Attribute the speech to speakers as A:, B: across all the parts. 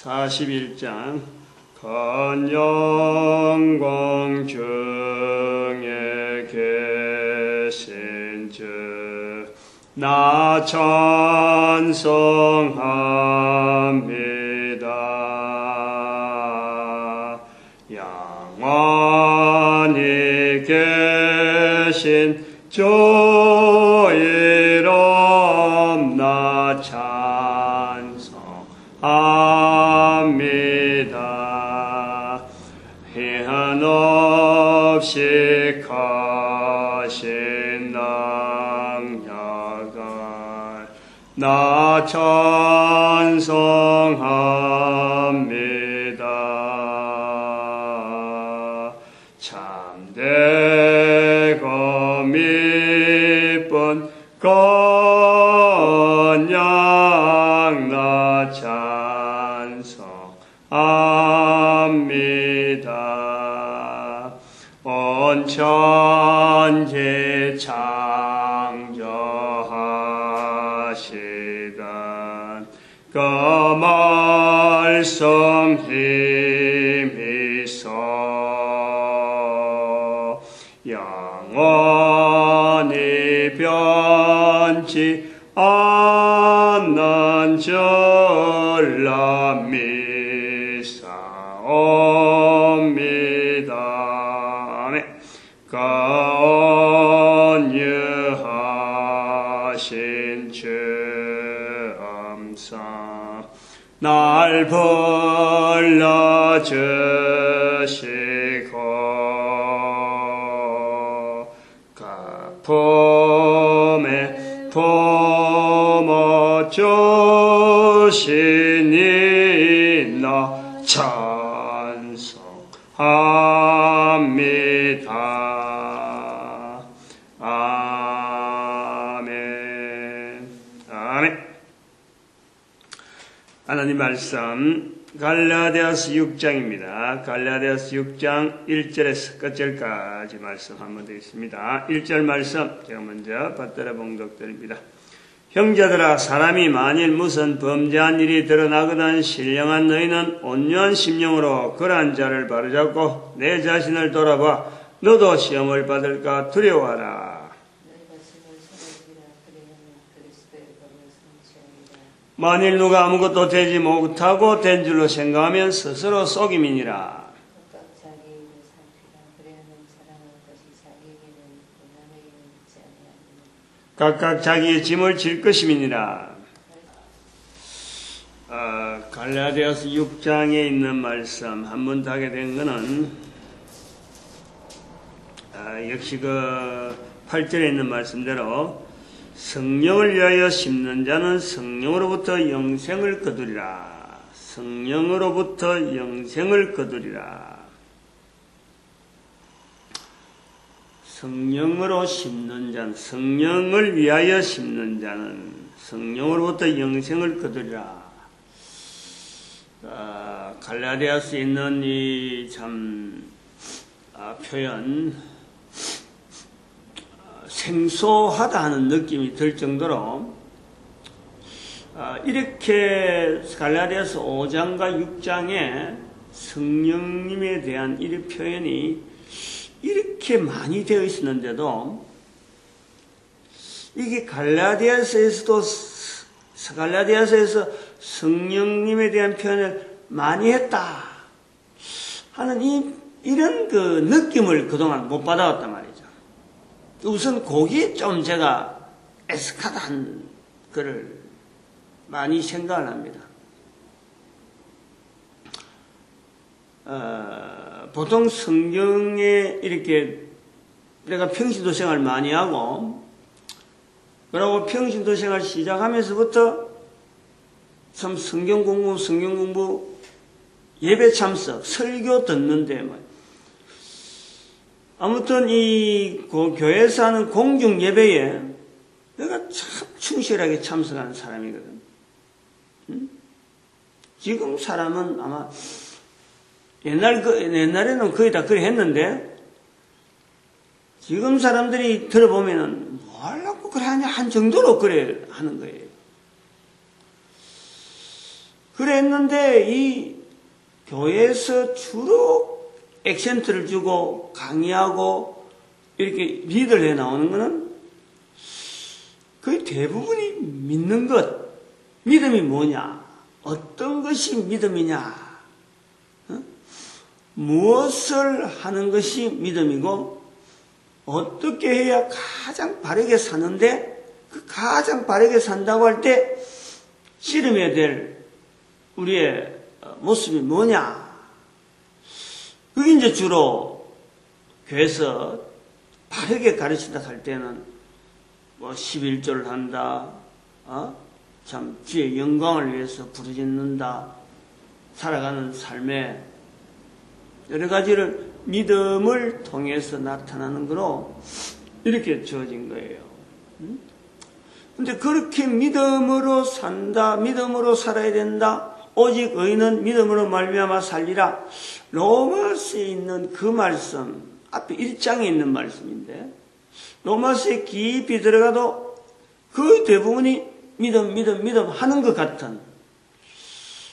A: 41장 건영공 중에 계신 주 나 찬송합니다. 영원히 계신 주 이름 나 찬송합니다. 한없이 크신 능력을 나 찬송합니다. 참되고 미쁜 건양 나 찬송합니다. 온 천지 창조하시던 그 말씀 힘이소 영원히 변치 않는 줄라 믿사옵니다. 그 온유하신 주엄사 날 불러주시고 그 품에 품어주시니 나 찬송합니다. 아멘. 아멘. 하나님 말씀 갈라디아서 6장입니다. 갈라디아서 6장 1절에서 끝절까지 말씀하면 되겠습니다. 1절 말씀 제가 먼저 받들어 봉독드립니다. 형제들아, 사람이 만일 무슨 범죄한 일이 드러나거든 신령한 너희는 온유한 심령으로 그러한 자를 바로잡고 내 자신을 돌아봐 너도 시험을 받을까 두려워하라. 만일 누가 아무것도 되지 못하고 된 줄로 생각하면 스스로 속임이니라. 각각 자기의 짐을 질 것임이니라. 갈라디아서 6장에 있는 말씀 한 번 더 하게 된 것은 역시 그 8절에 있는 말씀대로 성령을 위하여 심는 자는 성령으로부터 영생을 거두리라. 성령으로부터 영생을 거두리라. 성령으로 심는 자는, 성령을 위하여 심는 자는 성령으로부터 영생을 거두리라. 갈라디아서에 있는 이 표현, 생소하다 하는 느낌이 들 정도로 이렇게 갈라디아서 5장과 6장에 성령님에 대한 이 표현이 이렇게 많이 되어 있었는데도 이게 갈라디아서에서 성령님에 대한 표현을 많이 했다 하는 이런 그 느낌을 그동안 못 받아왔단 말이죠. 우선 거기에 좀 제가 에스카다한 글을 많이 생각을 합니다. 보통 성경에 이렇게 내가 평신도 생활 많이 하고 그러고 평신도 생활 시작하면서부터 참 성경 공부, 예배 참석, 설교 듣는데 아무튼 교회에서 하는 공중 예배에 내가 참 충실하게 참석하는 사람이거든. 지금 사람은 아마 옛날에는 거의 다 그래 했는데 지금 사람들이 들어보면은 뭐 하려고 그래 하냐 한 정도로 그래 하는 거예요.
B: 그랬는데 이 교회에서 주로 액센트를 주고 강의하고 이렇게 리더를 해 나오는 것은 거의 대부분이 믿는 것, 믿음이 뭐냐, 어떤 것이 믿음이냐, 무엇을 하는 것이 믿음이고 어떻게 해야 가장 바르게 사는데 그 가장 바르게 산다고 할 때 씨름해야 될 우리의 모습이 뭐냐, 그게 이제 주로 교회에서 바르게 가르친다 할 때는 뭐 11조를 한다, 참 주의 영광을 위해서 부르짖는다, 살아가는 삶에 여러 가지를 믿음을 통해서 나타나는 거로 이렇게 주어진 거예요. 근데 그렇게 믿음으로 산다, 믿음으로 살아야 된다, 오직 의인은 믿음으로 말미암아 살리라, 로마서에 있는 그 말씀, 앞에 1장에 있는 말씀인데 로마서에 깊이 들어가도 그 대부분이 믿음 하는 것 같은,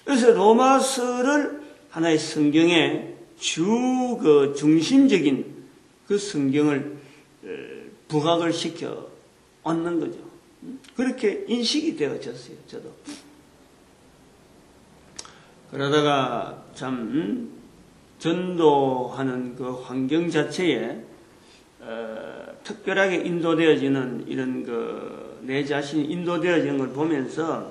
B: 그래서 로마서를 하나의 성경의 그 중심적인 그 성경을 부각을 시켜 얻는 거죠. 그렇게 인식이 되어졌어요, 저도. 그러다가 참 전도하는 그 환경 자체에 특별하게 인도되어지는 이런 그 내 자신이 인도되어지는 걸 보면서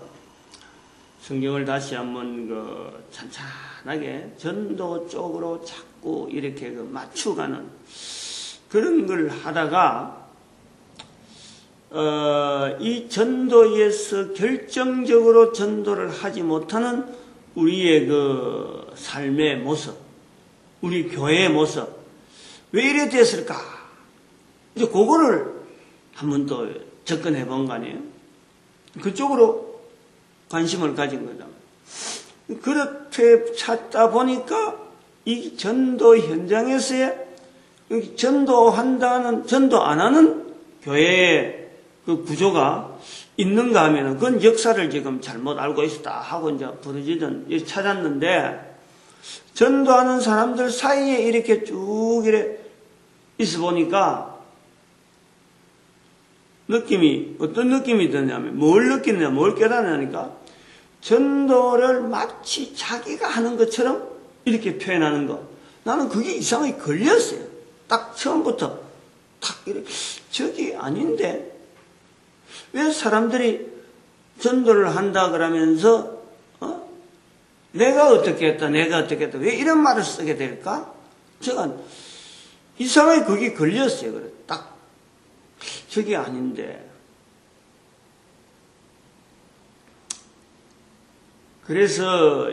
B: 성경을 다시 한번 그 찬찬하게 전도 쪽으로 자꾸 이렇게 그 맞추가는 그런 걸 하다가 이 전도에서 결정적으로 전도를 하지 못하는 우리의 그 삶의 모습, 우리 교회의 모습, 왜 이래 됐을까? 이제 그거를 한번 또 접근해 본 거 아니에요? 그쪽으로 관심을 가진 거다. 그렇게 찾다 보니까 이 전도 현장에서의 전도한다는, 전도 안 하는 교회의 그 구조가 있는가 하면은 그건 역사를 지금 잘못 알고 있었다 하고 이제 부르짖은 찾았는데, 전도하는 사람들 사이에 이렇게 쭉 이래 있어 보니까 느낌이, 어떤 느낌이 드냐면, 뭘 느끼느냐, 뭘 깨달으냐니까, 전도를 마치 자기가 하는 것처럼 이렇게 표현하는 거. 나는 그게 이상하게 걸렸어요. 딱 처음부터 탁 이렇게, 저기 아닌데 왜 사람들이 전도를 한다 그러면서 내가 어떻게 했다, 내가 어떻게 했다, 왜 이런 말을 쓰게 될까? 제가 이상하게 그게 걸렸어요. 그래. 딱 저게 아닌데. 그래서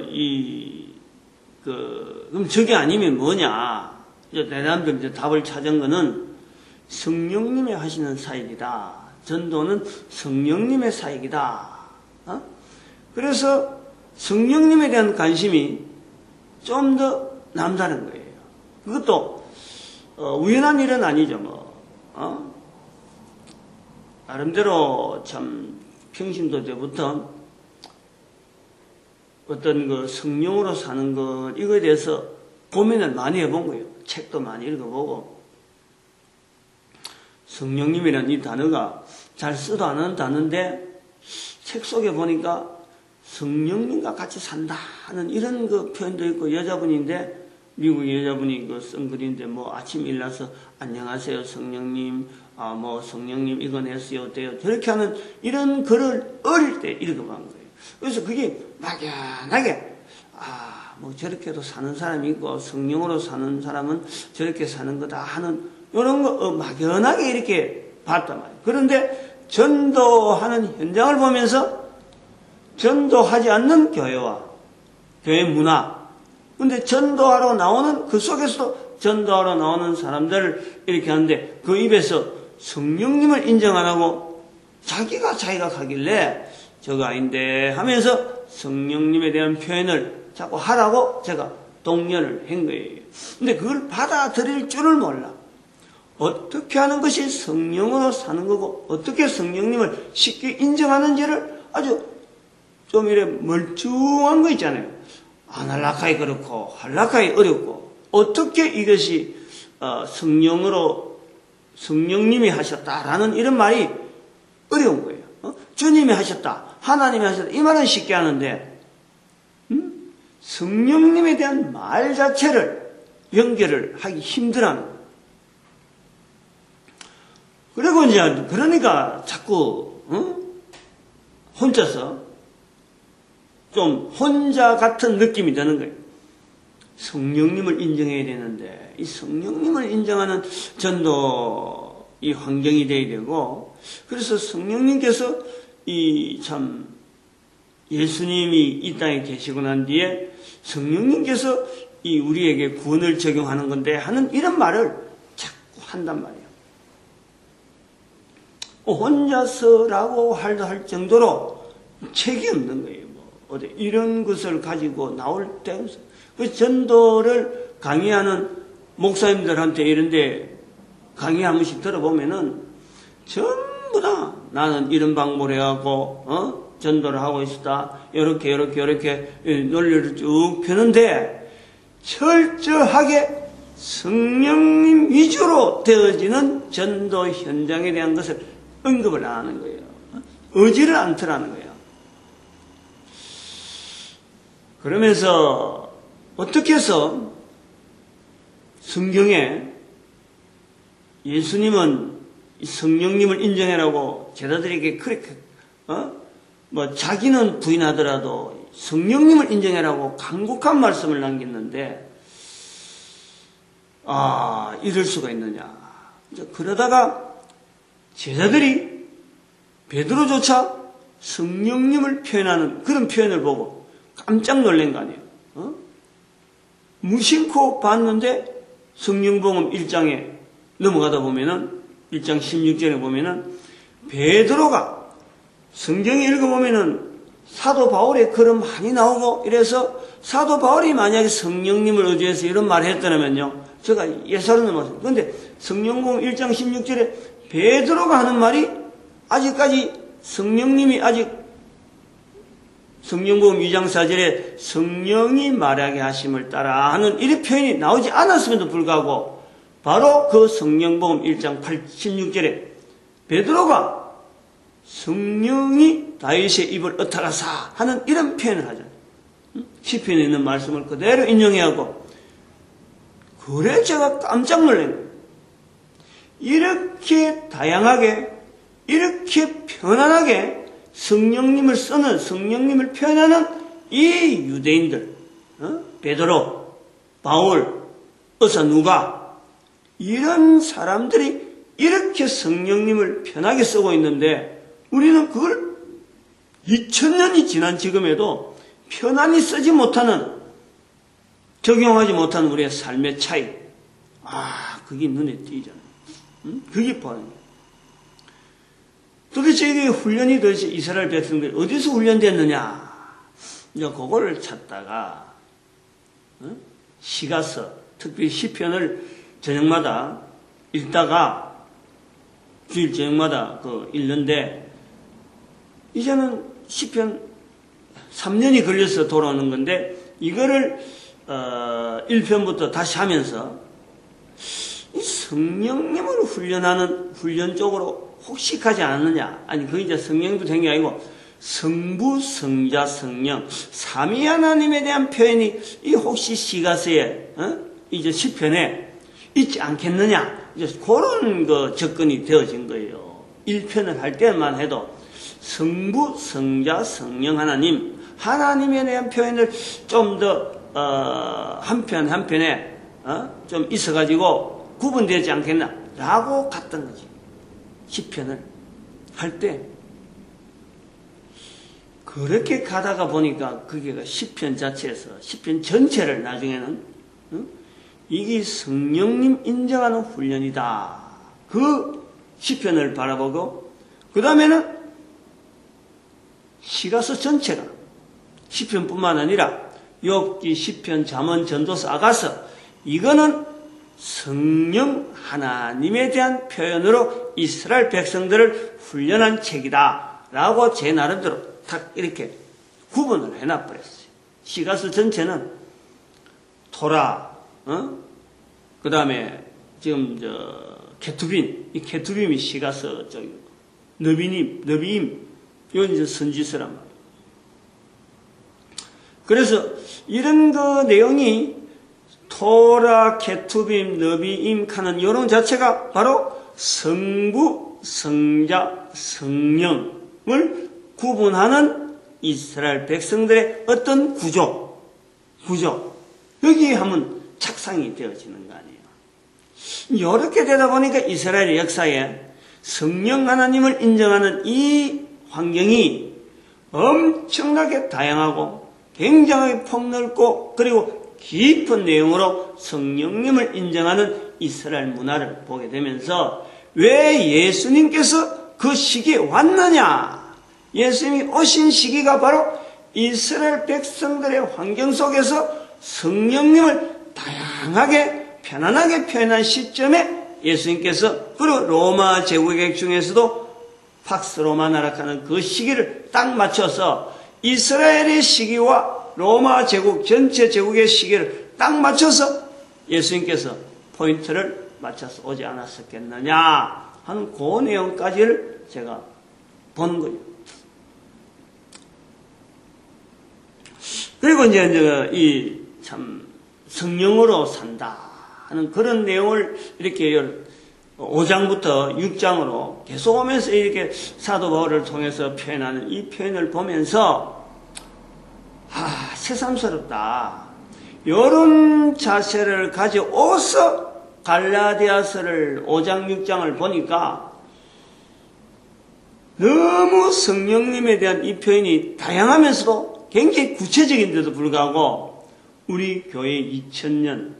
B: 그럼 저게 아니면 뭐냐? 이제 내남들 이제 답을 찾은 거는 성령님이 하시는 사역이다. 전도는 성령님의 사역이다. 그래서 성령님에 대한 관심이 좀 더 남다른 거예요. 그것도 우연한 일은 아니죠, 뭐. 나름대로 참 평신도 때부터 어떤 그 성령으로 사는 것, 이거에 대해서 고민을 많이 해본 거예요. 책도 많이 읽어보고. 성령님이라는 이 단어가 잘 쓰도 않은 단어인데 책 속에 보니까 성령님과 같이 산다는 이런 그 표현도 있고, 여자분인데 미국 여자분이 그 쓴 글인데 뭐 아침 일어나서 안녕하세요 성령님, 뭐 성령님 이건 했어요 어때요, 저렇게 하는 이런 글을 어릴 때 읽어본 거예요. 그래서 그게 막연하게 뭐 저렇게도 사는 사람이 있고 성령으로 사는 사람은 저렇게 사는 거다 하는 이런 거 막연하게 이렇게 봤단 말이에요. 그런데 전도하는 현장을 보면서 전도하지 않는 교회와 교회 문화, 근데 전도하러 나오는, 그 속에서도 전도하러 나오는 사람들을 이렇게 하는데 그 입에서 성령님을 인정 안 하고 자기가 하길래 저거 아닌데 하면서 성령님에 대한 표현을 자꾸 하라고 제가 독려를 한 거예요. 근데 그걸 받아들일 줄을 몰라. 어떻게 하는 것이 성령으로 사는 거고 어떻게 성령님을 쉽게 인정하는지를 아주 좀 이래 멀쩡한 거 있잖아요. 아날라카이 그렇고 할라카이 어렵고 어떻게 이것이 성령님이 하셨다라는 이런 말이 어려운 거예요. 주님이 하셨다, 하나님이 하셨다 이 말은 쉽게 하는데 성령님에 대한 말 자체를 연결을 하기 힘들어하는 거예요. 그리고 이제 그러니까 자꾸 혼자서 좀 혼자 같은 느낌이 드는 거예요. 성령님을 인정해야 되는데 이 성령님을 인정하는 전도 이 환경이 돼야 되고, 그래서 성령님께서 이 참 예수님이 이 땅에 계시고 난 뒤에 성령님께서 이 우리에게 구원을 적용하는 건데 하는 이런 말을 자꾸 한단 말이에요. 혼자서라고 할 정도로 책이 없는 거예요. 어디 이런 것을 가지고 나올 때 그 전도를 강의하는 목사님들한테 이런데 강의 한 번씩 들어보면은 전부 다 나는 이런 방법을 해갖고 전도를 하고 있었다. 이렇게 논리를 쭉 펴는데 철저하게 성령님 위주로 되어지는 전도 현장에 대한 것을 언급을 안 하는 거예요. 의지를 않더라는 거예요. 그러면서 어떻게 해서 성경에 예수님은 성령님을 인정해라고 제자들에게 그렇게 자기는 부인하더라도 성령님을 인정해라고 간곡한 말씀을 남겼는데 이럴 수가 있느냐. 그러다가 제자들이 베드로조차 성령님을 표현하는 그런 표현을 보고 깜짝 놀란 거 아니에요. 무심코 봤는데 성령복음 1장에 넘어가다 보면은 1장 16절에 보면은 베드로가 성경에 읽어보면은 사도 바울의 글은 많이 나오고 이래서 사도 바울이 만약에 성령님을 의지해서 이런 말을 했더라면요 제가 예사로 넘어갔어요. 그런데 성령복음 1장 16절에 베드로가 하는 말이 아직까지 성령님이 아직 성령복음 2장 4절에 성령이 말하게 하심을 따라 하는 이런 표현이 나오지 않았음에도 불구하고 바로 그 성령복음 1장 16절에 베드로가 성령이 다윗의 입을 엇타가사 하는 이런 표현을 하죠. 시편에 있는 말씀을 그대로 인용해야 하고, 그래 제가 깜짝 놀란 거예요. 이렇게 다양하게 이렇게 편안하게 성령님을 쓰는 성령님을 표현하는 이 유대인들 베드로, 바울, 어서 누가 이런 사람들이 이렇게 성령님을 편하게 쓰고 있는데 우리는 그걸 2000년이 지난 지금에도 편안히 쓰지 못하는 적용하지 못하는 우리의 삶의 차이 그게 눈에 띄잖아요. 그게 보여요. 도대체 이게 훈련이 도대체 이스라엘 백성들이 어디서 훈련됐느냐? 이제 그걸 찾다가 시가서, 특별히 시편을 저녁마다 읽다가 주일 저녁마다 읽는데 이제는 시편 3년이 걸려서 돌아오는 건데 이거를 1편부터 다시 하면서 이 성령님을 훈련하는 훈련 쪽으로 혹시 가지 않느냐? 아니, 그게 이제 성령도 된 게 아니고, 성부, 성자, 성령, 삼위 하나님에 대한 표현이 이 혹시 시가서에, 이제 시편에 있지 않겠느냐? 이제 그런 접근이 되어진 거예요. 1편을 할 때만 해도, 성부, 성자, 성령 하나님, 하나님에 대한 표현을 좀 더, 한 편에, 좀 있어가지고 구분되지 않겠나? 라고 갔던 거지. 시편을 할 때 그렇게 가다가 보니까 그게 시편 자체에서 시편 전체를 나중에는 이게 성령님 인정하는 훈련이다. 그 시편을 바라보고 그 다음에는 시가서 전체가 시편뿐만 아니라 욥기, 시편, 잠언, 전도서, 아가서 이거는 성령 하나님에 대한 표현으로 이스라엘 백성들을 훈련한 책이다 라고 제 나름대로 딱 이렇게 구분을 해놔버렸어요. 시가서 전체는 토라, 그 다음에 지금 케투빔, 이 케투빔이 시가서 쪽이고, 너비임, 이건 이제 선지서란 말이에요. 그래서 이런 그 내용이 토라, 케투빔, 너비임, 카는 이런 자체가 바로 성부, 성자, 성령을 구분하는 이스라엘 백성들의 어떤 구조, 여기에 하면 착상이 되어지는 거 아니에요. 이렇게 되다 보니까 이스라엘의 역사에 성령 하나님을 인정하는 이 환경이 엄청나게 다양하고 굉장히 폭넓고 그리고 깊은 내용으로 성령님을 인정하는 이스라엘 문화를 보게 되면서 왜 예수님께서 그 시기에 왔느냐? 예수님이 오신 시기가 바로 이스라엘 백성들의 환경 속에서 성령님을 다양하게 편안하게 표현한 시점에 예수님께서 그리고 로마 제국의 중에서도 팍스 로마 나라하는 그 시기를 딱 맞춰서 이스라엘의 시기와 로마 제국 전체 제국의 시기를 딱 맞춰서 예수님께서 포인트를 맞춰서 오지 않았었겠느냐 하는 그 내용까지를 제가 본 거예요. 그리고 이제 이 참 성령으로 산다 하는 그런 내용을 이렇게 5장부터 6장으로 계속 오면서 이렇게 사도 바울을 통해서 표현하는 이 표현을 보면서 새삼스럽다. 이런 자세를 가져오서 갈라디아서를 5장 6장을 보니까 너무 성령님에 대한 이 표현이 다양하면서도 굉장히 구체적인데도 불구하고 우리 교회 2000년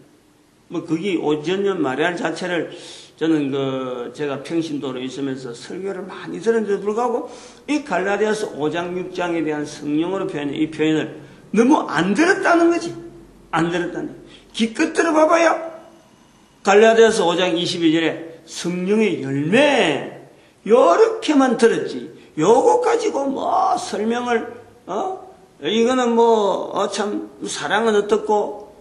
B: 그게 5000년 마리아 자체를 저는 제가 평신도로 있으면서 설교를 많이 들었는데도 불구하고 이 갈라디아서 5장 6장에 대한 성령으로 표현한 이 표현을 너무 안 들었다는 거지. 안 들었다는 거지. 기껏 들어봐봐야 갈라디아서 5장 22절에 성령의 열매 요렇게만 들었지. 요거 가지고 설명을 이거는 참 사랑은 어떻고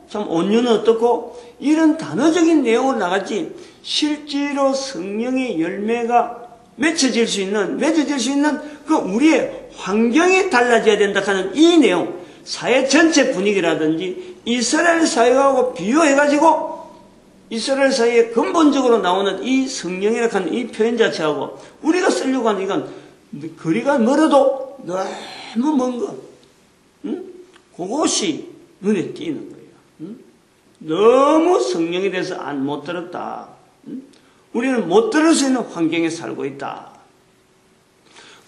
B: 참 온유는 어떻고 이런 단어적인 내용으로 나갔지 실제로 성령의 열매가 맺어질 수 있는 그 우리의 환경이 달라져야 된다 하는 이 내용, 사회 전체 분위기라든지 이스라엘 사회하고 비교해가지고 이스라엘 사회에 근본적으로 나오는 이 성령이라고 하는 이 표현 자체하고 우리가 쓰려고 하는 이건 거리가 멀어도 너무 먼 거, 그것이 눈에 띄는 거예요. 너무 성령에 대해서 못 들었다. 우리는 못 들을 수 있는 환경에 살고 있다.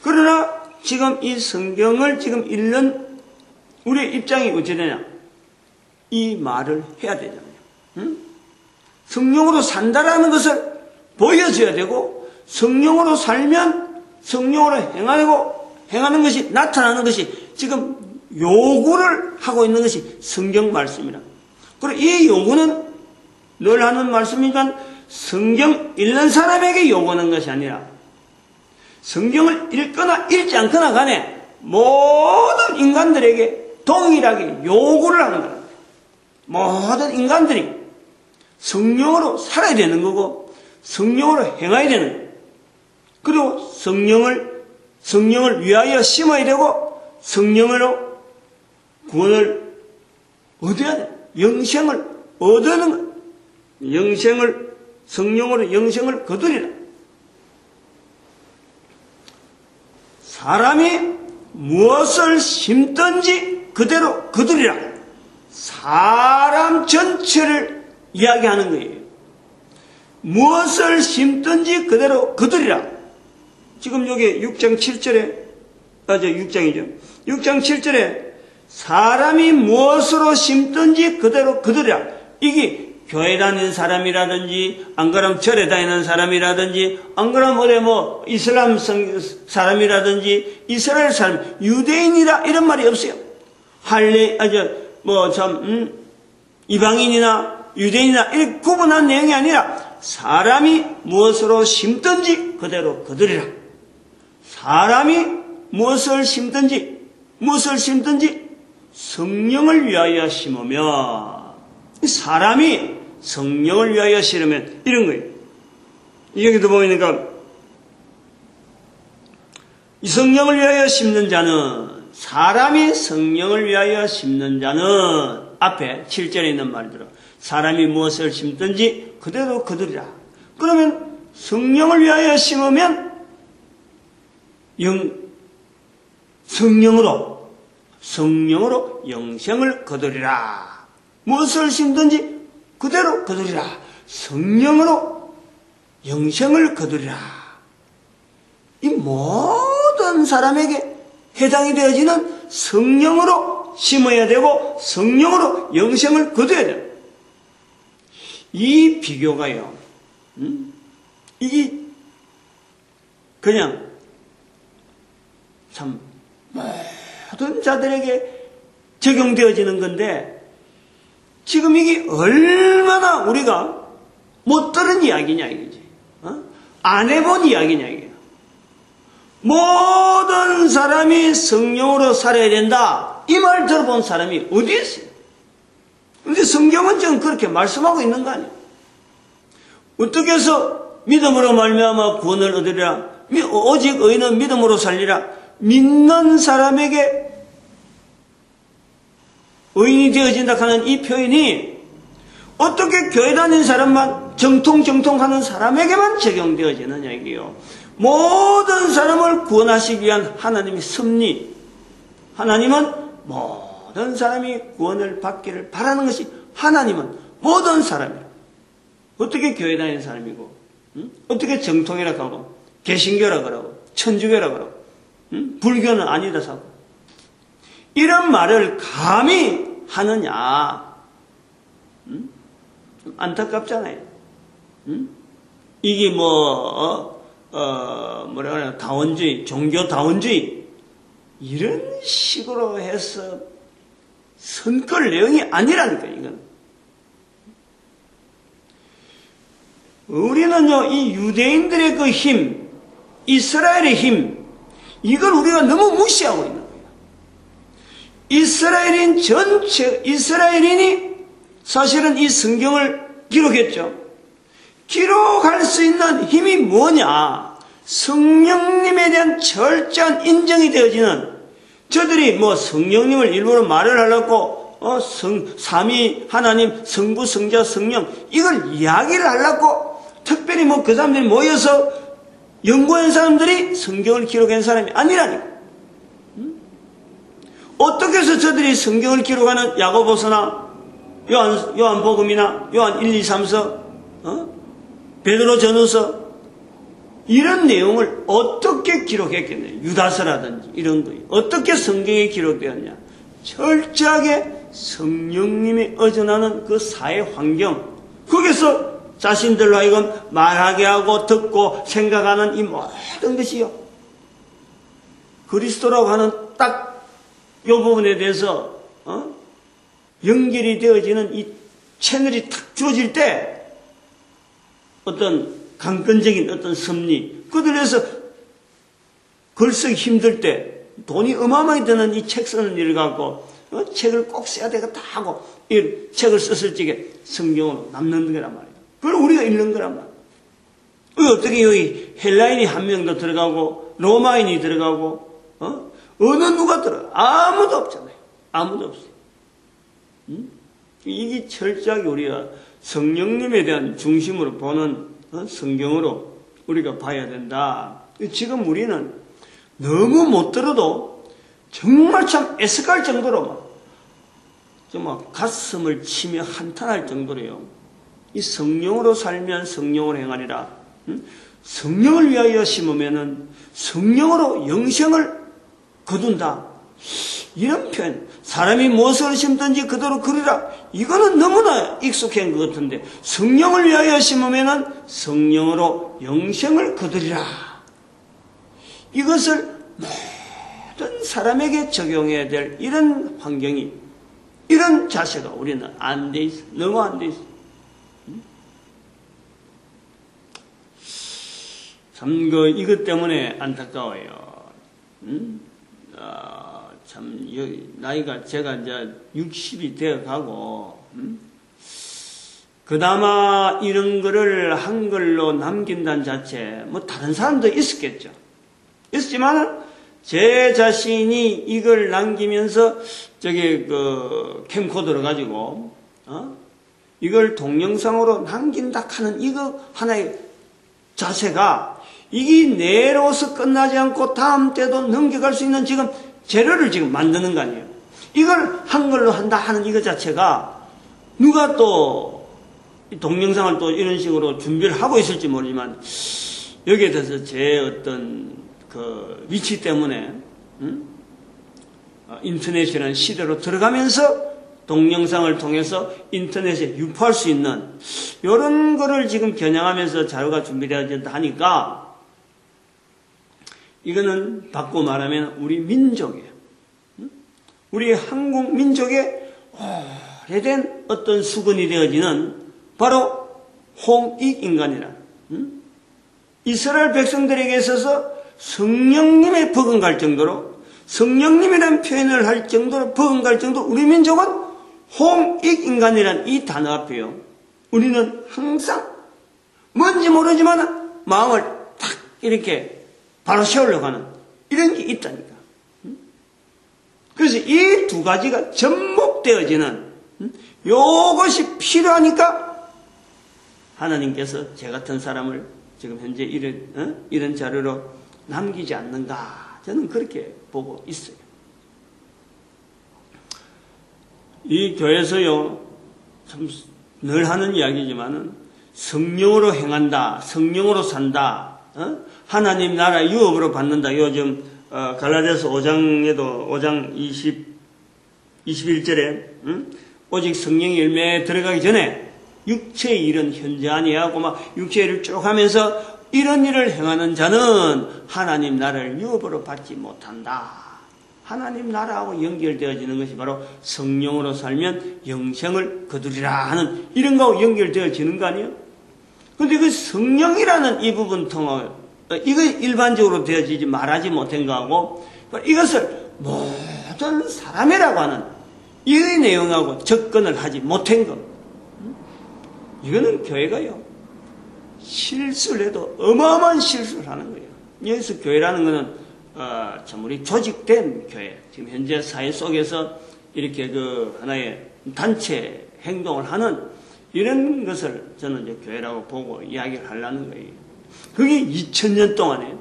B: 그러나 지금 이 성경을 지금 읽는 우리의 입장이 어찌 되냐? 이 말을 해야 되잖아요. 성령으로 산다라는 것을 보여줘야 되고 성령으로 살면 성령으로 행하는 것이 나타나는 것이 지금 요구를 하고 있는 것이 성경 말씀이라. 그리고 이 요구는 늘 하는 말씀이지만 성경 읽는 사람에게 요구하는 것이 아니라 성경을 읽거나 읽지 않거나 간에 모든 인간들에게 동일하게 요구를 하는 거예요. 모든 인간들이 성령으로 살아야 되는 거고 성령으로 행해야 되는 거예요. 그리고 성령을 위하여 심어야 되고 성령으로 구원을 얻어야 돼. 영생을 얻는 거예요. 성령으로 영생을 거두리라. 사람이 무엇을 심든지 그대로 거두리라. 사람 전체를 이야기하는 거예요. 무엇을 심든지 그대로 거두리라. 지금 여기 6장 7절에 6장 7절에 사람이 무엇으로 심든지 그대로 거두리라. 이게 교회 다니는 사람이라든지 안 그러면 절에 다니는 사람이라든지 안 그러면 어디 이슬람 사람이라든지 이스라엘 사람 유대인이라 이런 말이 없어요. 이방인이나 유대인이나 이렇게 구분한 내용이 아니라 사람이 무엇으로 심든지 그대로 거두리라. 사람이 무엇을 심든지 무엇을 심든지 성령을 위하여 심으면, 사람이 성령을 위하여 심으면 이런 거예요. 여기도 보니까 이 성령을 위하여 심는 자는, 사람이 성령을 위하여 심는 자는, 앞에 7절에 있는 말대로 사람이 무엇을 심든지 그대로 거두리라. 그러면 성령을 위하여 심으면 성령으로 영생을 거두리라. 무엇을 심든지 그대로 거두리라. 성령으로 영생을 거두리라. 이 모든 사람에게 해당이 되어지는 성령으로 심어야 되고 성령으로 영생을 거둬야 돼요. 이 비교가요. 이게 그냥 참 모든 자들에게 적용되어지는 건데, 지금 이게 얼마나 우리가 못 들은 이야기냐 이거지. 안 해본 이야기냐 이게. 모든 사람이 성령으로 살아야 된다, 이 말 들어본 사람이 어디 있어요? 근데 성경은 지금 그렇게 말씀하고 있는 거 아니에요? 어떻게 해서 믿음으로 말미암아 구원을 얻으리라, 오직 의인은 믿음으로 살리라. 믿는 사람에게 의인이 되어진다 하는 이 표현이 어떻게 교회 다니는 사람만, 정통하는 사람에게만 적용되어지느냐 이게요. 모든 사람을 구원하시기 위한 하나님의 섭리, 하나님은 모든 사람이 구원을 받기를 바라는 것이, 하나님은 모든 사람이라. 어떻게 교회 다니는 사람이고, 어떻게 정통이라고 하고, 개신교라고 그러고, 천주교라고 그러고, 불교는 아니다 사고, 이런 말을 감히 하느냐. 좀 안타깝잖아요. 이게 뭐라 그래야, 다원주의, 종교 다원주의, 이런 식으로 해서 선걸 내용이 아니라니까, 이건. 우리는요, 이 유대인들의 그 힘, 이스라엘의 힘, 이걸 우리가 너무 무시하고 있는 거예요. 이스라엘인이 사실은 이 성경을 기록했죠. 기록할 수 있는 힘이 뭐냐? 성령님에 대한 철저한 인정이 되어지는, 저들이 성령님을 일부러 말을 하려고, 삼위 하나님, 성부, 성자, 성령, 이걸 이야기를 하려고, 특별히 그 사람들이 모여서 연구한 사람들이 성경을 기록한 사람이 아니라니까. 어떻게 해서 저들이 성경을 기록하는 야고보서나, 요한복음이나, 요한 1, 2, 3서, 베드로 전후서, 이런 내용을 어떻게 기록했겠느냐. 유다서라든지 이런 거 어떻게 성경에 기록되었냐. 철저하게 성령님이 의존하는 그 사회 환경, 거기서 자신들로 하여금 말하게 하고 듣고 생각하는 이 모든 것이요, 그리스도라고 하는 딱 이 부분에 대해서 연결이 되어지는 이 채널이 탁 주어질 때, 어떤 강권적인 어떤 섭리, 그들에서 글 쓰기 힘들 때 돈이 어마어마하게 드는 이 책 쓰는 일을 갖고 책을 꼭 써야 되겠다 하고 이 책을 썼을 적에 성경으로 남는 거란 말이에요. 그걸 우리가 읽는 거란 말이에요. 어떻게 여기 헬라인이 한 명도 들어가고 로마인이 들어가고 어느 누가 들어가? 아무도 없잖아요. 아무도 없어요. 이게 철저하게 우리가 성령님에 대한 중심으로 보는 성경으로 우리가 봐야 된다. 지금 우리는 너무 못 들어도 정말 참 애석할 정도로 정말 가슴을 치며 한탄할 정도로요. 이 성령으로 살면 성령으로 행하리라. 성령을 위하여 심으면은 성령으로 영생을 거둔다. 이런 표현, 사람이 무엇을 심든지 그대로 그리라, 이거는 너무나 익숙한 것 같은데, 성령을 위하여 심으면은 성령으로 영생을 거두리라. 이것을 모든 사람에게 적용해야 될 이런 환경이, 이런 자세가 우리는 안 돼 있어. 너무 안 돼 있어. 참 이것 때문에 안타까워요. 참, 나이가 제가 이제 60이 되어 가고, 그나마 이런 거를 한글로 남긴다는 자체, 뭐 다른 사람도 있었겠죠. 있었지만, 제 자신이 이걸 남기면서, 캠코더를 가지고, 이걸 동영상으로 남긴다 하는 이거 하나의 자세가, 이게 내로서 끝나지 않고 다음 때도 넘겨갈 수 있는 지금 재료를 지금 만드는 거 아니에요. 이걸 한글로 한다 하는 이거 자체가 누가 또 동영상을 또 이런 식으로 준비를 하고 있을지 모르지만 여기에 대해서 제 어떤 그 위치 때문에 인터넷이라는 시대로 들어가면서 동영상을 통해서 인터넷에 유포할 수 있는 이런 거를 지금 겨냥하면서 자료가 준비되어진다 하니까 이거는 바꿔 말하면 우리 민족이에요. 우리 한국 민족의 오래된 어떤 수건이 되어지는 바로 홍익인간이라. 이스라엘 백성들에게 있어서 성령님의 버금갈 정도로 성령님이라는 표현을 할 정도로 버금갈 정도로 우리 민족은 홍익인간이라는 이 단어 앞에요. 우리는 항상 뭔지 모르지만 마음을 탁 이렇게 바로 세우려고 하는 이런 게 있다니까. 그래서 이 두 가지가 접목되어지는 이것이 필요하니까 하나님께서 제 같은 사람을 지금 현재 이런 자료로 남기지 않는가 저는 그렇게 보고 있어요. 이 교회에서요 참 늘 하는 이야기지만은 성령으로 행한다, 성령으로 산다, 하나님 나라 유업으로 받는다. 요즘 갈라디아서 5장에도 5장 21절에 오직 성령의 열매에 들어가기 전에 육체의 일은 현재 아니하고 막 육체의 일을 쭉 하면서 이런 일을 행하는 자는 하나님 나라를 유업으로 받지 못한다. 하나님 나라하고 연결되어지는 것이 바로 성령으로 살면 영생을 거두리라 하는 이런 거하고 연결되어지는 거 아니에요? 근데 그 성령이라는 이 부분 통해 이거 일반적으로 되어지지 말하지 못한 거하고 이것을 모든 사람이라고 하는 이 내용하고 접근을 하지 못한 것. 이거는 교회가요 실수를 해도 어마어마한 실수를 하는 거예요. 여기서 교회라는 것은 참 우리 조직된 교회, 지금 현재 사회 속에서 이렇게 그 하나의 단체 행동을 하는 이런 것을 저는 이제 교회라고 보고 이야기를 하려는 거예요. 그게 2000년 동안에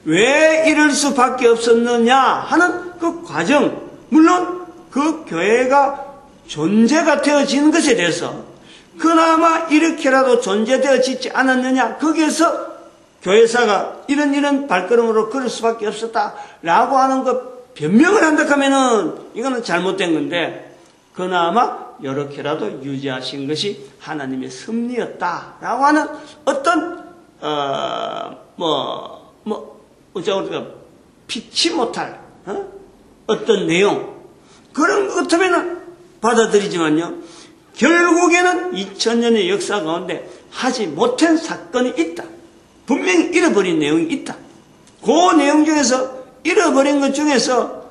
B: 왜 이럴 수밖에 없었느냐 하는 그 과정, 물론 그 교회가 존재가 되어지는 것에 대해서 그나마 이렇게라도 존재되어지지 않았느냐, 거기에서 교회사가 이런 발걸음으로 걸을 수밖에 없었다라고 하는 것 변명을 한다 하면은 이거는 잘못된 건데 그나마 이렇게라도 유지하신 것이 하나님의 섭리였다라고 하는 어떤 우리가 피치 못할 어떤 내용 그런 것 같으면은 받아들이지만요 결국에는 2000년의 역사 가운데 하지 못한 사건이 있다. 분명히 잃어버린 내용이 있다. 그 내용 중에서 잃어버린 것 중에서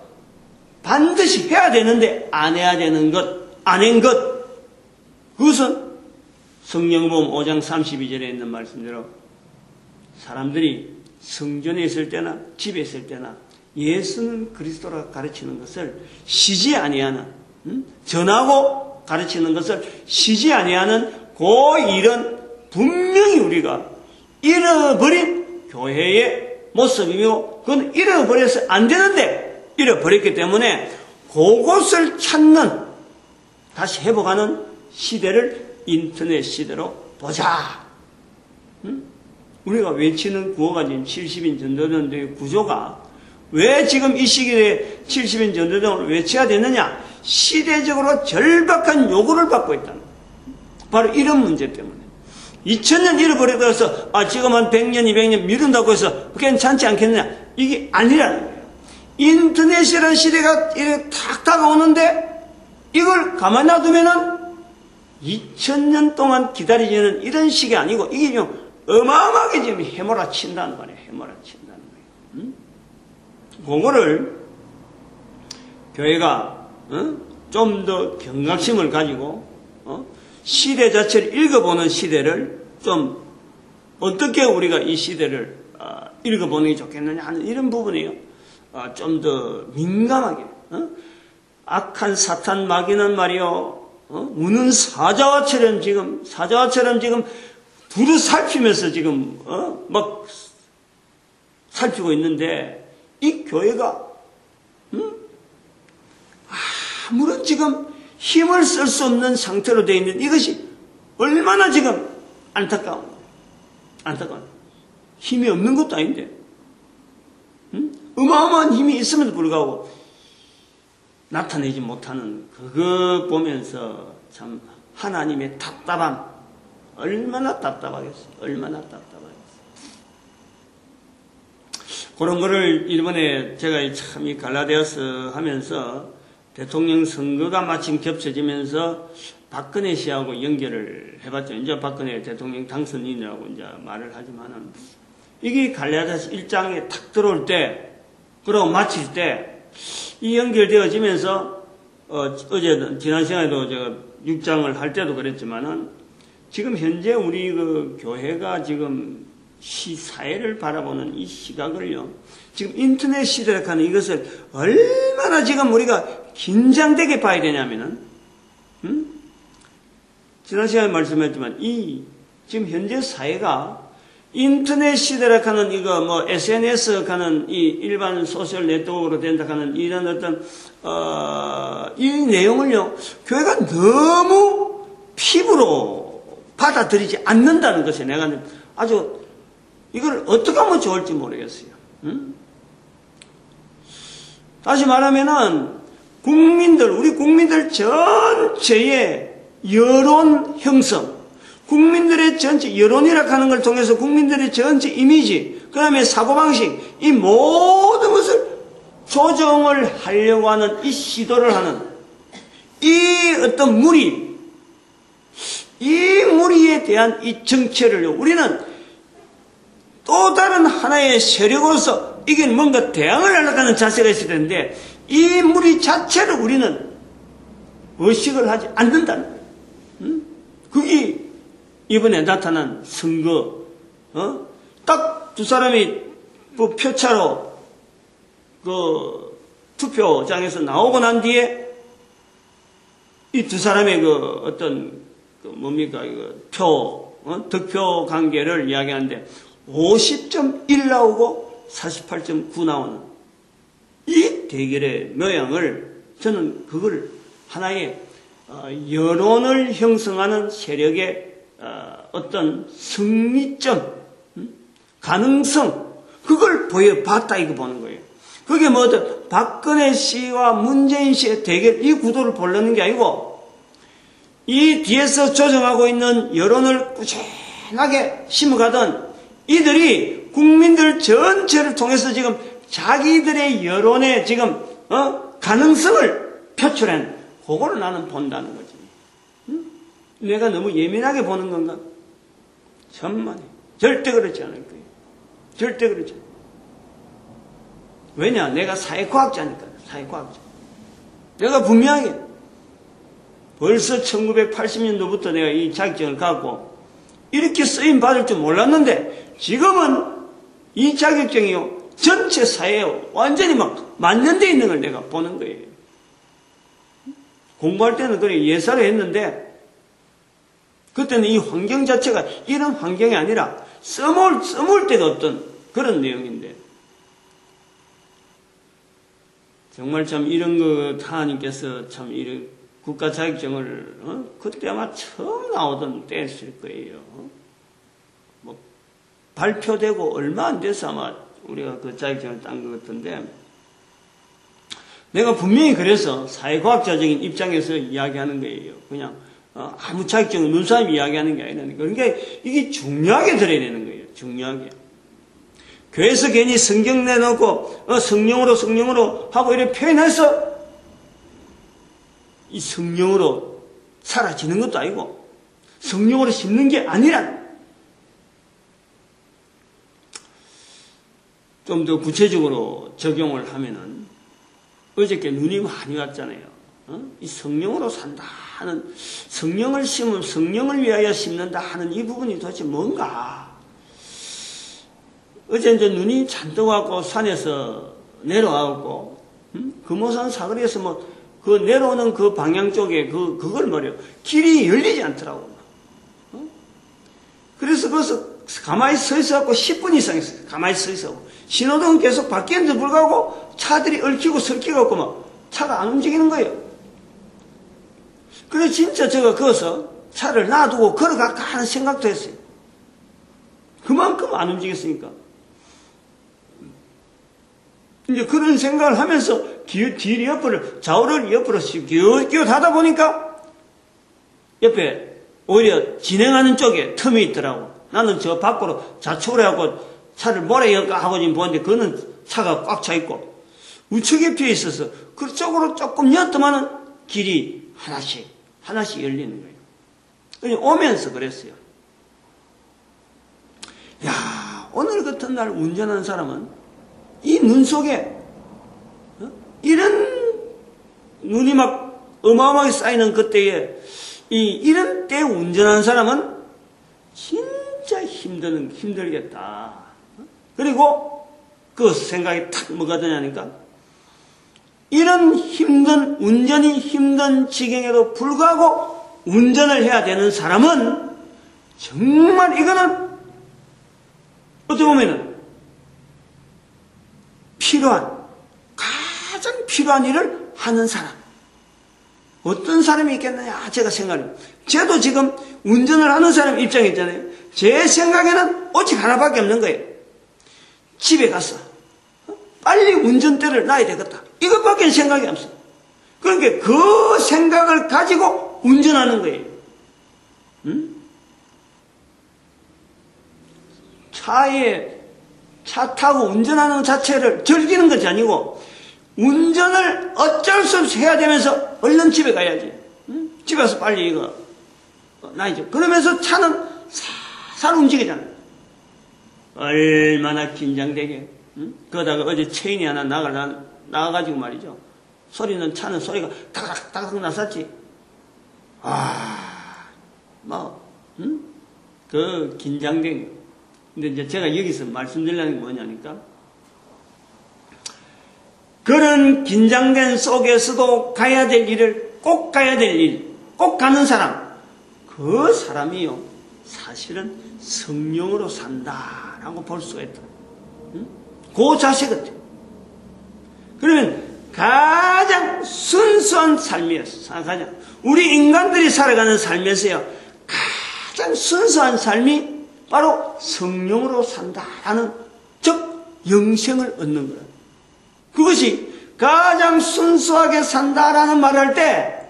B: 반드시 해야 되는데 안 해야 되는 것, 안 한 것, 그것은 성령복음 5장 32절에 있는 말씀대로 사람들이 성전에 있을 때나 집에 있을 때나 예수는 그리스도라 가르치는 것을 쉬지 아니하는, 전하고 가르치는 것을 쉬지 아니하는 그 일은 분명히 우리가 잃어버린 교회의 모습이고 그건 잃어버려서 안 되는데 잃어버렸기 때문에 그것을 찾는 다시 회복하는 시대를 인터넷 시대로 보자. 우리가 외치는 구호가 지금 70인 전도전도의 구조가 왜 지금 이 시기에 70인 전도전을 외쳐야 되느냐? 시대적으로 절박한 요구를 받고 있다는 거예요. 바로 이런 문제 때문에 2000년 잃어버리고 해서 지금 한 100년 200년 미룬다고 해서 괜찮지 않겠느냐? 이게 아니라는 거예요. 인터넷이라는 시대가 이렇게 탁 다가오는데 이걸 가만 놔두면은 2000년 동안 기다리지는 이런 식이 아니고 이게 좀 어마어마하게 지금 해몰아 친다는 거예요. 해몰아 친다는 거예요. 그거를 교회가 좀 더 경각심을 가지고 시대 자체를 읽어보는 시대를 좀 어떻게 우리가 이 시대를 읽어보는 게 좋겠느냐 하는 이런 부분이에요. 좀 더 민감하게 악한 사탄 마귀는 말이요 우는 사자와처럼 지금 두루 살피면서 지금 막 살피고 있는데 이 교회가 아무런 지금 힘을 쓸 수 없는 상태로 되어 있는 이것이 얼마나 지금 안타까운 힘이 없는 것도 아닌데 어마어마한 힘이 있음에도 불구하고 나타내지 못하는 그거 보면서 참 하나님의 답답함 얼마나 답답하겠어요. 그런 거를 이번에 제가 참 이 갈라디아서 하면서 대통령 선거가 마침 겹쳐지면서 박근혜 씨하고 연결을 해봤죠. 이제 박근혜 대통령 당선인이라고 이제 말을 하지만은 이게 갈라디아서 1장에 탁 들어올 때, 그러고 마칠 때 이 연결되어지면서 어제 지난 시간에도 제가 6장을 할 때도 그랬지만은 지금 현재 우리 그 교회가 지금 사회를 바라보는 이 시각을요, 지금 인터넷 시대라고 하는 이것을 얼마나 지금 우리가 긴장되게 봐야 되냐면은, 지난 시간에 말씀했지만, 지금 현재 사회가 인터넷 시대라고 하는 이거 뭐 SNS 가는 이 일반 소셜 네트워크로 된다 하는 이런 어떤, 이 내용을요, 교회가 너무 피부로 받아들이지 않는다는 것에 내가 아주 이걸 어떻게 하면 좋을지 모르겠어요. 다시 말하면은 우리 국민들 전체의 여론 형성, 국민들의 전체 여론이라고 하는 걸 통해서 국민들의 전체 이미지, 그 다음에 사고방식, 이 모든 것을 조정을 하려고 하는 이 시도를 하는 이 어떤 무리, 이 무리에 대한 이 정체를 우리는 또 다른 하나의 세력으로서 이게 뭔가 대항을 하려고 하는 자세가 있어야 되는데 이 무리 자체를 우리는 의식을 하지 않는다는 거예요. 그게 이번에 나타난 선거, 딱 두 사람이 그 표차로 그 투표장에서 나오고 난 뒤에 이 두 사람의 그 어떤 그 뭡니까 이거 득표 관계를 이야기하는데 50.1 나오고 48.9 나오는 이 대결의 모양을 저는 그걸 하나의 여론을 형성하는 세력의 어떤 승리점, 가능성, 그걸 보여봤다 이거 보는 거예요. 그게 뭐든 박근혜 씨와 문재인 씨의 대결 이 구도를 보려는 게 아니고 이 뒤에서 조정하고 있는 여론을 꾸준하게 심어가던 이들이 국민들 전체를 통해서 지금 자기들의 여론의 지금 가능성을 표출한 그거를 나는 본다는 거지. 내가 너무 예민하게 보는 건가? 천만에 절대 그렇지 않을 거예요. 절대 그렇지 않아요. 왜냐? 내가 사회과학자니까. 사회과학자. 내가 분명하게 벌써 1980년도부터 내가 이 자격증을 갖고 이렇게 쓰임 받을 줄 몰랐는데 지금은 이 자격증이요 전체 사회에 완전히 막 만연되어 있는 걸 내가 보는 거예요. 공부할 때는 그래 예사를 했는데 그때는 이 환경 자체가 이런 환경이 아니라 써먹을 때도 없던 그런 내용인데 정말 참 이런 거 하나님께서 참 이런 국가 자격증을 그때 아마 처음 나오던 때였을 거예요. 뭐 발표되고 얼마 안 돼서 아마 우리가 그 자격증을 딴 것 같은데 내가 분명히 그래서 사회과학자적인 입장에서 이야기하는 거예요. 그냥 아무 자격증을 눈사람 이야기하는 게 아니라 그러니까 이게 중요하게 들어야 되는 거예요. 중요하게. 교회에서 괜히 성경 내놓고 성령으로 하고 이렇게 표현해서 이 성령으로 사라지는 것도 아니고 성령으로 심는 게 아니라 좀 더 구체적으로 적용을 하면은 어저께 눈이 많이 왔잖아요. 이 성령으로 산다 하는, 성령을 심으면 성령을 위하여 심는다 하는 이 부분이 도대체 뭔가. 어제 이제 눈이 잔뜩 왔고 산에서 내려와갖고 금오산 사거리에서 뭐 그 내려오는 그 방향 쪽에 그걸 말이에요. 길이 열리지 않더라고. 그래서 거기서 가만히 서 있어갖고 10분 이상 있어요. 가만히 서 있어. 신호등은 계속 바뀌는데 불구하고 차들이 얽히고 설키갖고 막 차가 안 움직이는 거예요. 그래서 진짜 제가 거기서 차를 놔두고 걸어갈까 하는 생각도 했어요. 그만큼 안 움직였으니까. 이제 그런 생각을 하면서 뒤를 옆으로, 좌우를 옆으로 끼워 하다 보니까 옆에 오히려 진행하는 쪽에 틈이 있더라고. 나는 저 밖으로 좌측으로 해갖고 차를 몰아열까 하고 지금 보는데 그거는 차가 꽉 차 있고 우측에 피해 있어서 그쪽으로 조금 였더만은 길이 하나씩 열리는 거예요. 그래서 오면서 그랬어요. 야, 오늘 같은 날 운전하는 사람은 이 눈 속에 이런 눈이 막 어마어마하게 쌓이는 그때에 이런 때 운전하는 사람은 진짜 힘들겠다. 그리고 그 생각이 탁 뭐가 드냐니까 이런 운전이 힘든 지경에도 불구하고 운전을 해야 되는 사람은 정말 이거는 어떻게 보면은 가장 필요한 일을 하는 사람. 어떤 사람이 있겠느냐? 제가 생각해요. 저도 지금 운전을 하는 사람 입장에 있잖아요. 제 생각에는 오직 하나밖에 없는 거예요. 집에 가서 빨리 운전대를 놔야 되겠다. 이것밖에 생각이 없어. 그러니까 그 생각을 가지고 운전하는 거예요. 차 타고 운전하는 것 자체를 즐기는 것이 아니고 운전을 어쩔 수 없이 해야 되면서 얼른 집에 가야지. 집에 가서 빨리 이거 놔야죠. 그러면서 차는 살살 움직이잖아. 얼마나 긴장되게. 그러다가 어제 체인이 하나 나가가지고 말이죠. 차는 소리가 다닥다닥 났었지. 그 긴장된 거. 근데 이제 제가 여기서 말씀드리려는 게 뭐냐니까 그런 긴장된 속에서도 가야 될 일을 꼭 가야 될 일, 꼭 가는 사람, 그 사람이요 사실은 성령으로 산다라고 볼 수가 있다. 그 자세 같아. 그러면 가장 순수한 삶이었어. 우리 인간들이 살아가는 삶에서요 가장 순수한 삶이 바로 성령으로 산다라는 즉 영생을 얻는 거예요. 그것이 가장 순수하게 산다라는 말을 할 때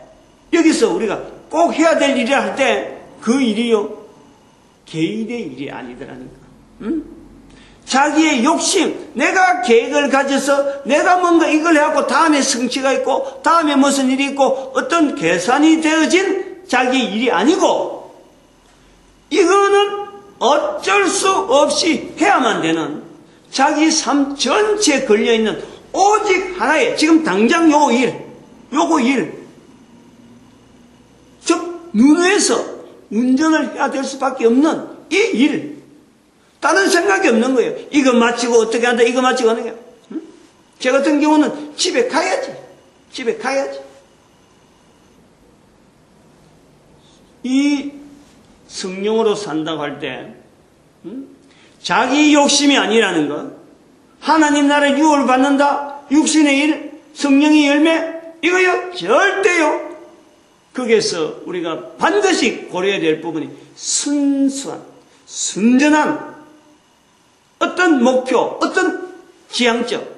B: 여기서 우리가 꼭 해야 될 일을 할 때 그 일이요 개인의 일이 아니더라니까. 자기의 욕심, 내가 계획을 가져서 내가 뭔가 이걸 해갖고 다음에 성취가 있고 다음에 무슨 일이 있고 어떤 계산이 되어진 자기 일이 아니고 이거는 어쩔 수 없이 해야만 되는 자기 삶 전체에 걸려있는 오직 하나의 지금 당장 요거 일 즉 눈에서 운전을 해야 될 수밖에 없는 이 일 다른 생각이 없는 거예요. 이거 마치고 어떻게 한다 이거 마치고 하는 게 제 같은 경우는 집에 가야지 이 성령으로 산다고 할 때 자기 욕심이 아니라는 것 하나님 나라의 유업을 받는다 육신의 일 성령의 열매 이거요 절대요 거기에서 우리가 반드시 고려해야 될 부분이 순수한 순전한 어떤 목표 어떤 지향점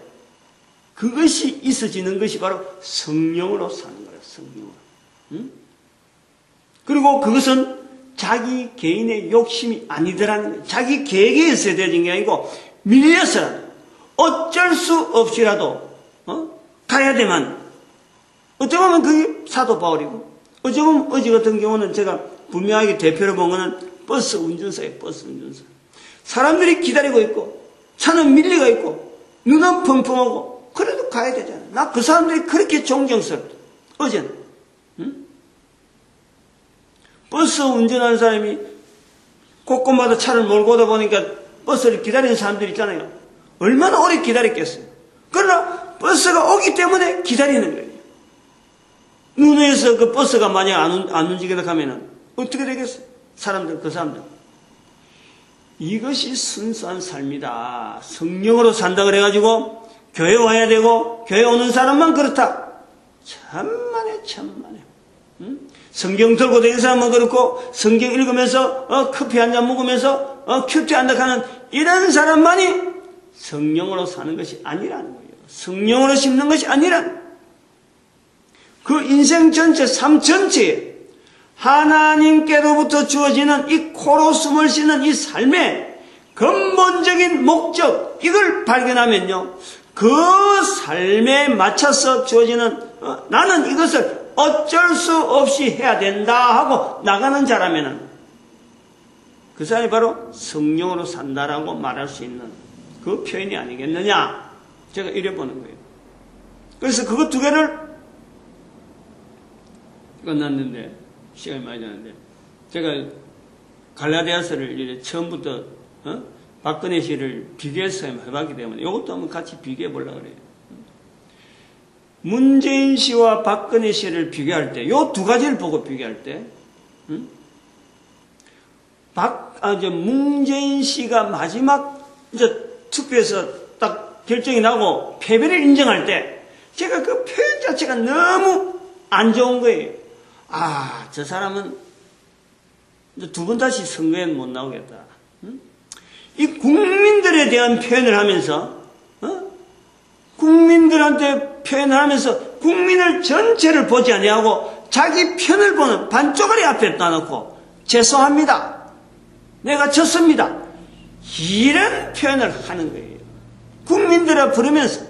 B: 그것이 있어지는 것이 바로 성령으로 사는 거예요. 성령으로. 그리고 그것은 자기 개인의 욕심이 아니더라는 거예요. 자기 계획에 있어야 되는 게 아니고 밀려서라도 어쩔 수 없이라도 가야 되만 어쩌고 보면 그게 사도 바울이고 어쩌고 보면 어제 같은 경우는 제가 분명하게 대표로 본 거는 버스 운전사예요. 버스 운전사. 사람들이 기다리고 있고 차는 밀리가 있고 눈은 펑펑하고 그래도 가야 되잖아. 나 그 사람들이 그렇게 존경스럽다. 어제는. 응? 버스 운전하는 사람이 곳곳마다 차를 몰고 오다 보니까 버스를 기다리는 사람들 있잖아요. 얼마나 오래 기다렸겠어요. 그러나 버스가 오기 때문에 기다리는 거예요. 눈에서 그 버스가 만약 안 움직이다 하면은 어떻게 되겠어요? 그 사람들. 이것이 순수한 삶이다. 성령으로 산다 그래가지고 교회 와야 되고 교회 오는 사람만 그렇다. 천만에. 응? 성경 들고 다니는 사람은 그렇고 성경 읽으면서 커피 한잔 먹으면서 큐티 한다 하는 이런 사람만이 성령으로 사는 것이 아니라는 거예요. 성령으로 심는 것이 아니라는 거예요. 그 인생 전체, 삶 전체에 하나님께로부터 주어지는 이 코로 숨을 쉬는 이 삶의 근본적인 목적, 이걸 발견하면요, 그 삶에 맞춰서 주어지는 나는 이것을 어쩔 수 없이 해야 된다 하고 나가는 자라면은 그 사람이 바로 성령으로 산다라고 말할 수 있는 그 표현이 아니겠느냐, 제가 이래 보는 거예요. 그래서 그거 두 개를 끝났는데 시간이 많이 지났는데 제가 갈라디아서를 이제 처음부터 박근혜 씨를 비교해서 해봤기 때문에 이것도 한번 같이 비교해 보려고 그래요. 문재인 씨와 박근혜 씨를 비교할 때, 요 두 가지를 보고 비교할 때, 문재인 씨가 마지막 투표에서 딱 결정이 나고 패배를 인정할 때, 제가 그 표현 자체가 너무 안 좋은 거예요. 저 사람은 두 번 다시 선거에는 못 나오겠다. 이 국민들에 대한 표현을 하면서, 국민들한테 표현을 하면서 국민을 전체를 보지 아니하고 자기 편을 보는 반쪽짜리 앞에 놔놓고 죄송합니다. 내가 졌습니다. 이런 표현을 하는 거예요. 국민들을 부르면서.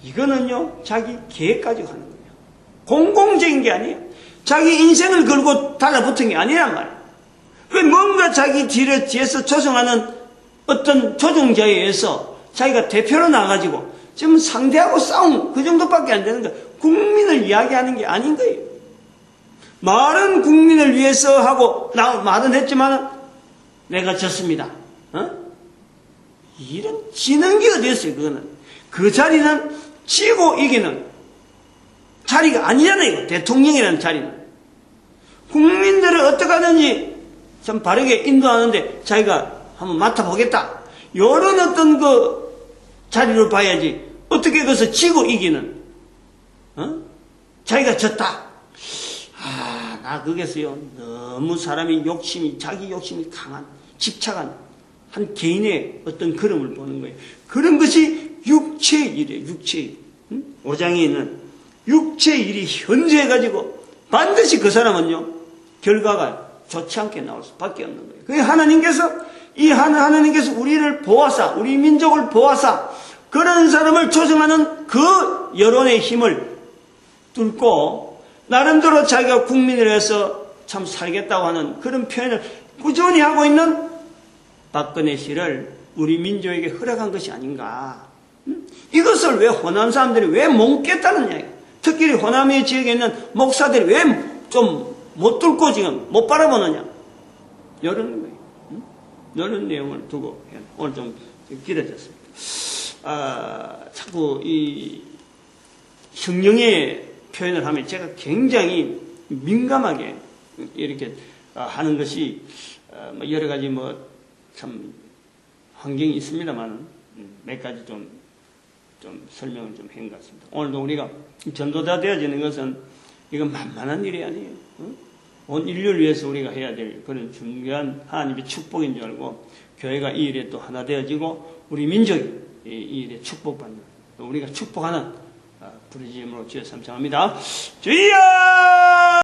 B: 이거는요, 자기 계획 가지고 하는 거예요. 공공적인 게 아니에요. 자기 인생을 걸고 달라붙은 게 아니란 말이에요. 뭔가 자기 뒤에서 조종하는 어떤 조종자에 의해서 자기가 대표로 나가지고 지금 상대하고 싸움 그 정도밖에 안 되는 거예요. 국민을 이야기하는 게 아닌 거예요. 말은 국민을 위해서 하고 말은 했지만 내가 졌습니다. 이런 지는 게 어디 있어요. 그거는 그 자리는 지고 이기는 자리가 아니잖아요. 대통령이라는 자리는 국민들을 어떻게 하든지 참 바르게 인도하는데 자기가 한번 맡아보겠다. 이런 어떤 그 자리로 봐야지. 어떻게 그것을 지고 이기는, 자기가 졌다. 나 거기서요, 너무 사람이 자기 욕심이 강한, 집착한 한 개인의 어떤 걸음을 보는 거예요. 그런 것이 육체의 일이에요, 육체의 일. 5장에 있는 육체의 일이 현저해가지고 반드시 그 사람은요, 결과가 좋지 않게 나올 수밖에 없는 거예요. 그게 하나님께서 우리를 보아사, 우리 민족을 보아사, 그런 사람을 조정하는 그 여론의 힘을 뚫고, 나름대로 자기가 국민을 위해서 참 살겠다고 하는 그런 표현을 꾸준히 하고 있는 박근혜 씨를 우리 민족에게 허락한 것이 아닌가. 이것을 왜 호남 사람들이 왜 못 깼다느냐. 특히 호남의 지역에 있는 목사들이 왜 좀 못 뚫고 지금 못 바라보느냐. 이런 거예요. 이런 내용을 두고 오늘 좀 길어졌습니다. 자꾸 이 성령의 표현을 하면 제가 굉장히 민감하게 이렇게 하는 것이 여러 가지 참 환경이 있습니다만 몇 가지 좀 설명을 좀 한 것 같습니다. 오늘도 우리가 전도자 되어지는 것은 이건 만만한 일이 아니에요. 온 인류를 위해서 우리가 해야 될 그런 중요한 하나님의 축복인 줄 알고 교회가 이 일에 또 하나 되어지고 우리 민족이 이 일에 축복받는 우리가 축복하는 부르짖음으로 주여 삼창합니다. 주여!